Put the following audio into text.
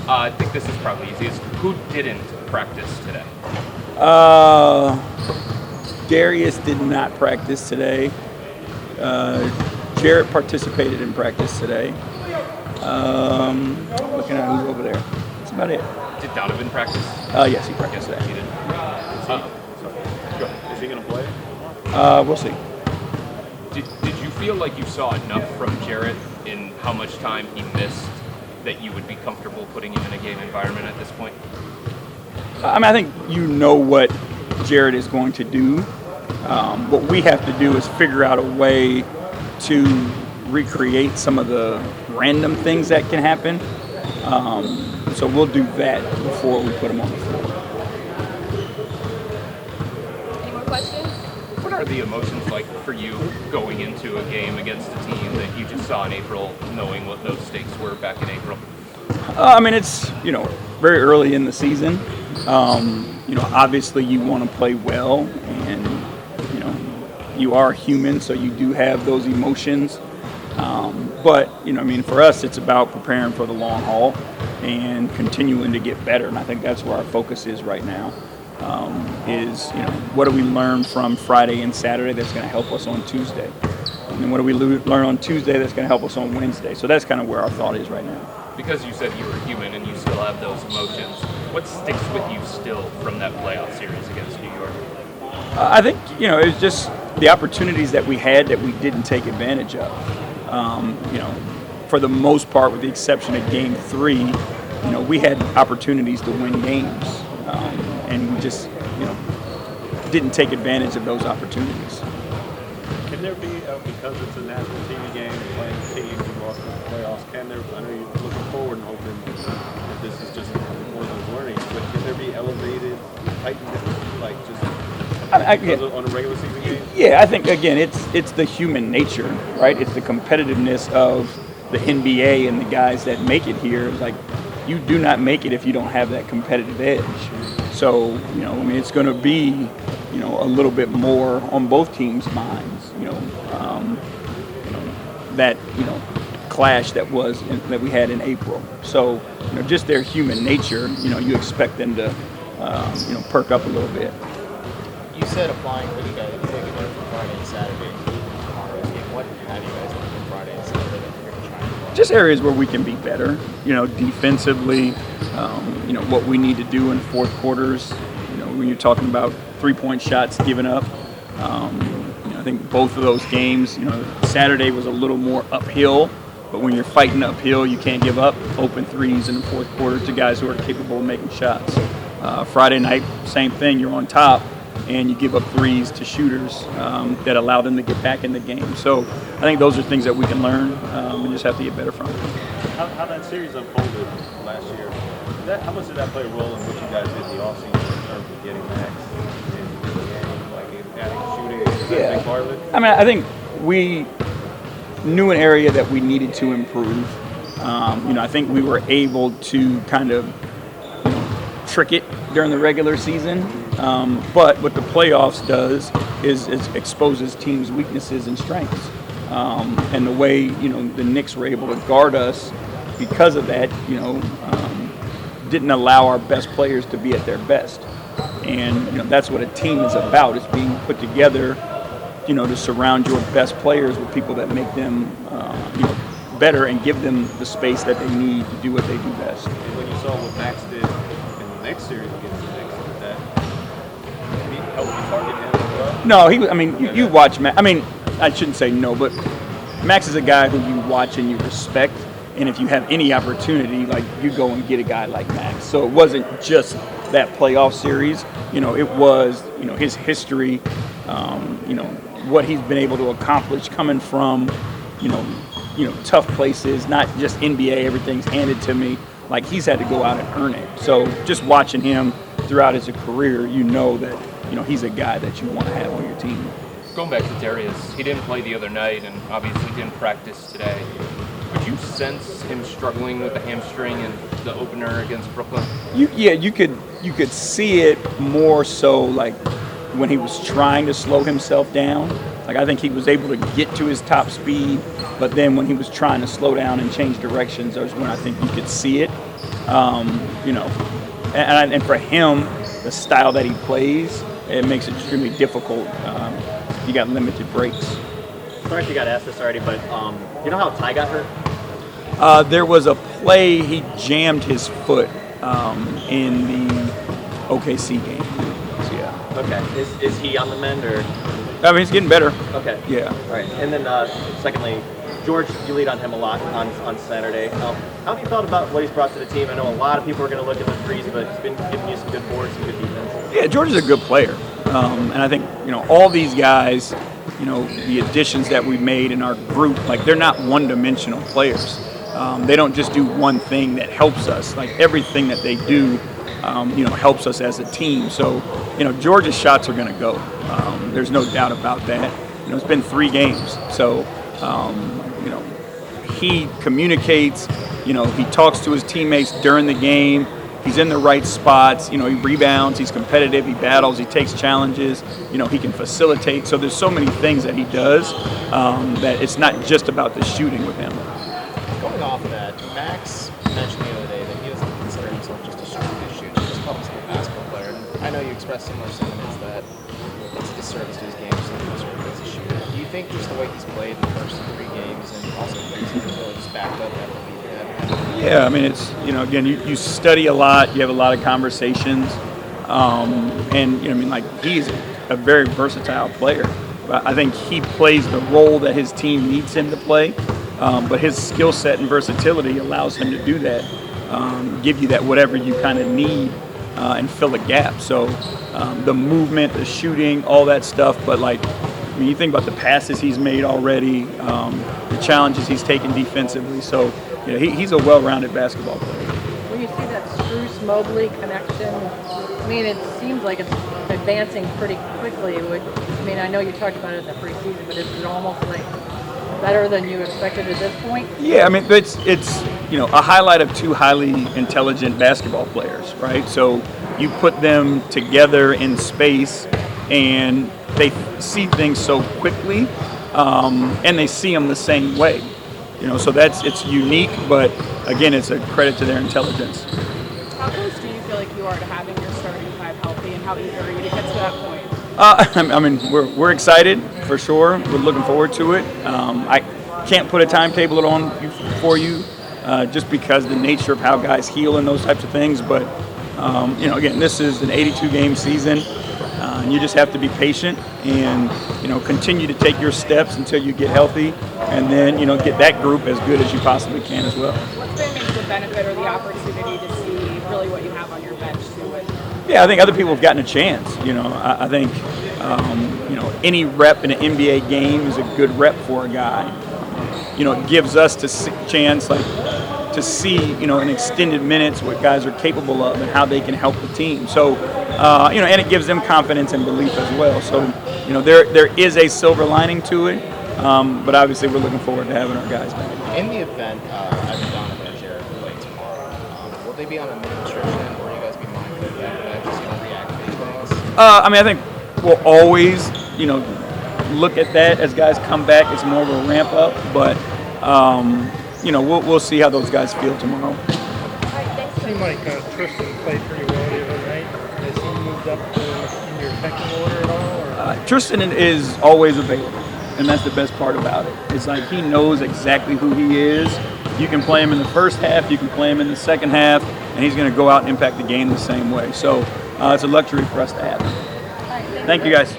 I think this is probably easiest. Who didn't practice today? Darius did not practice today. Jarrett participated in practice today. Looking at who's over there. That's about it. Did Donovan practice? Yes, he practiced Yes, today. he did. Is he going to play? We'll see. Did you feel like you saw enough from Jarrett in how much time he missed that you would be comfortable putting him in a game environment at this point? I mean, I think you know what Jarrett is going to do. What we have to do is figure out a way to recreate some of the random things that can happen. So we'll do that before we put him on the floor. Any more questions? What are the emotions like for you going into a game against a team that you just saw in April, knowing what those stakes were back in April? I mean, it's, very early in the season. Obviously you want to play well, and, you are human, so you do have those emotions. But, for us, it's about preparing for the long haul and continuing to get better. And I think that's where our focus is right now, what do we learn from Friday and Saturday that's going to help us on Tuesday? And then what do we learn on Tuesday that's going to help us on Wednesday? So that's kind of where our thought is right now. Because you said you were human and you still have those emotions, what sticks with you still from that playoff series against New York? I think, it was just the opportunities that we had that we didn't take advantage of. For the most part, with the exception of Game 3, we had opportunities to win games. And we just, didn't take advantage of those opportunities. Can there be, because it's a national TV game, playing teams who lost in the playoffs, I know you're looking forward and hoping that this is just one of those learnings, but can there be elevated, heightened, on a regular season game? Yeah, I think, again, it's the human nature, right? It's the competitiveness of the NBA and the guys that make it here. Like, you do not make it if you don't have that competitive edge. So, it's going to be, a little bit more on both teams' minds, that, clash that we had in April. So, just their human nature, you expect them to, perk up a little bit. You said applying for you guys, you take it there for Friday and Saturday tomorrow's game. What have you guys learned from Friday and Saturday that you're going to try and apply? Just areas where we can be better, defensively, what we need to do in fourth quarters, when you're talking about three-point shots given up. I think both of those games, Saturday was a little more uphill, but when you're fighting uphill, you can't give up open threes in the fourth quarter to guys who are capable of making shots. Friday night, same thing, you're on top, and you give up threes to shooters that allow them to get back in the game. So I think those are things that we can learn and just have to get better from. How that series unfolded last year, how much did that play a role in what you guys did in the offseason in terms of getting Max in the game, like adding shooting? Is that a big part of it? I mean, I think we knew an area that we needed to improve. I think we were able to kind of trick it during the regular season. But what the playoffs does is exposes teams' weaknesses and strengths. And the way, the Knicks were able to guard us because of that, didn't allow our best players to be at their best. And, that's what a team is about, is being put together, to surround your best players with people that make them, better and give them the space that they need to do what they do best. And when you saw what Max did in the next series against the Knicks, did that help you target him as well? No, you watch Max. I shouldn't say no, but Max is a guy who you watch and you respect. And if you have any opportunity, you go and get a guy like Max. So it wasn't just that playoff series. It was, his history, what he's been able to accomplish coming from, tough places, not just NBA, everything's handed to me. He's had to go out and earn it. So just watching him throughout his career, that, he's a guy that you want to have on your team. Going back to Darius, he didn't play the other night and obviously didn't practice today. Could you sense him struggling with the hamstring in the opener against Brooklyn? You could see it more so when he was trying to slow himself down. I think he was able to get to his top speed, but then when he was trying to slow down and change directions, that was when I think you could see it. You know, and for him, the style that he plays, it makes it extremely difficult. You got limited breaks. Sorry if you got asked this already, but you know how Ty got hurt? There was a play, he jammed his foot in the OKC game. So, yeah. Okay. Is he on the mend or? I mean, he's getting better. Okay. Yeah. All right. And then secondly, George, you lead on him a lot on Saturday. How have you felt about what he's brought to the team? I know a lot of people are going to look at the threes, but he's been giving you some good boards, some good defense. Yeah, George is a good player. And I think, you know, all these guys, you know, the additions that we made in our group, like, they're not one-dimensional players. They don't just do one thing that helps us. Like, everything that they do, you know, helps us as a team. So, you know, George's shots are going to go. There's no doubt about that. You know, it's been 3 games. So, you know, he communicates, you know, he talks to his teammates during the game. He's in the right spots. You know, he rebounds, he's competitive, he battles, he takes challenges. You know, he can facilitate. So there's so many things that he does that it's not just about the shooting with him. Going off of that, Max mentioned the other day that he doesn't consider himself just a strictly shooter. He just calls himself a basketball player. And I know you expressed similar sentiments that it's a disservice to his game just to sort of as a shooter. Do you think just the way he's played in the first 3 games and also preseason really just backed up that belief you have? Yeah, I mean, it's, you know, again, you study a lot, you have a lot of conversations, and, you know, I mean, like, he's a very versatile player. I think he plays the role that his team needs him to play, but his skill set and versatility allows him to do that, give you that whatever you kind of need and fill a gap. So the movement, the shooting, all that stuff, but, like, I mean, you think about the passes he's made already, the challenges he's taken defensively. So, you know, he's a well-rounded basketball player. When you see that Spruce-Mobley connection, I mean, it seems like it's advancing pretty quickly. I mean, I know you talked about it in the preseason, but is it almost like better than you expected at this point? Yeah, I mean, it's you know, a highlight of 2 highly intelligent basketball players, right? So you put them together in space, and they see things so quickly, and they see them the same way. You know, so it's unique, but again, it's a credit to their intelligence. How close do you feel like you are to having your starting 5 healthy, and how eager are you to get to that point? I mean, we're excited for sure. We're looking forward to it. I can't put a timetable on for you, just because the nature of how guys heal and those types of things. But you know, again, this is an 82-game season. And you just have to be patient and, you know, continue to take your steps until you get healthy, and then, you know, get that group as good as you possibly can as well. What's been maybe the benefit or the opportunity to see really what you have on your bench too? Yeah, I think other people have gotten a chance. You know, I think, you know, any rep in an NBA game is a good rep for a guy. You know, it gives us a chance, like, to see, you know, in extended minutes what guys are capable of and how they can help the team. So, you know, and it gives them confidence and belief as well. So, you know, there is a silver lining to it, but obviously we're looking forward to having our guys back. In the event Evan Donovan and Jared play tomorrow, will they be on a mini restriction, or will you guys be mindful of that just to reactivate guys? I mean, I think we'll always, you know, look at that as guys come back. It's more of a ramp up, but you know, we'll see how those guys feel tomorrow. It seemed like Tristan played pretty well the other night. Has he moved up in your pecking order at all? Or? Tristan is always available, and that's the best part about it. It's like he knows exactly who he is. You can play him in the first half, you can play him in the second half, and he's going to go out and impact the game the same way. So it's a luxury for us to have him. Thank you, guys.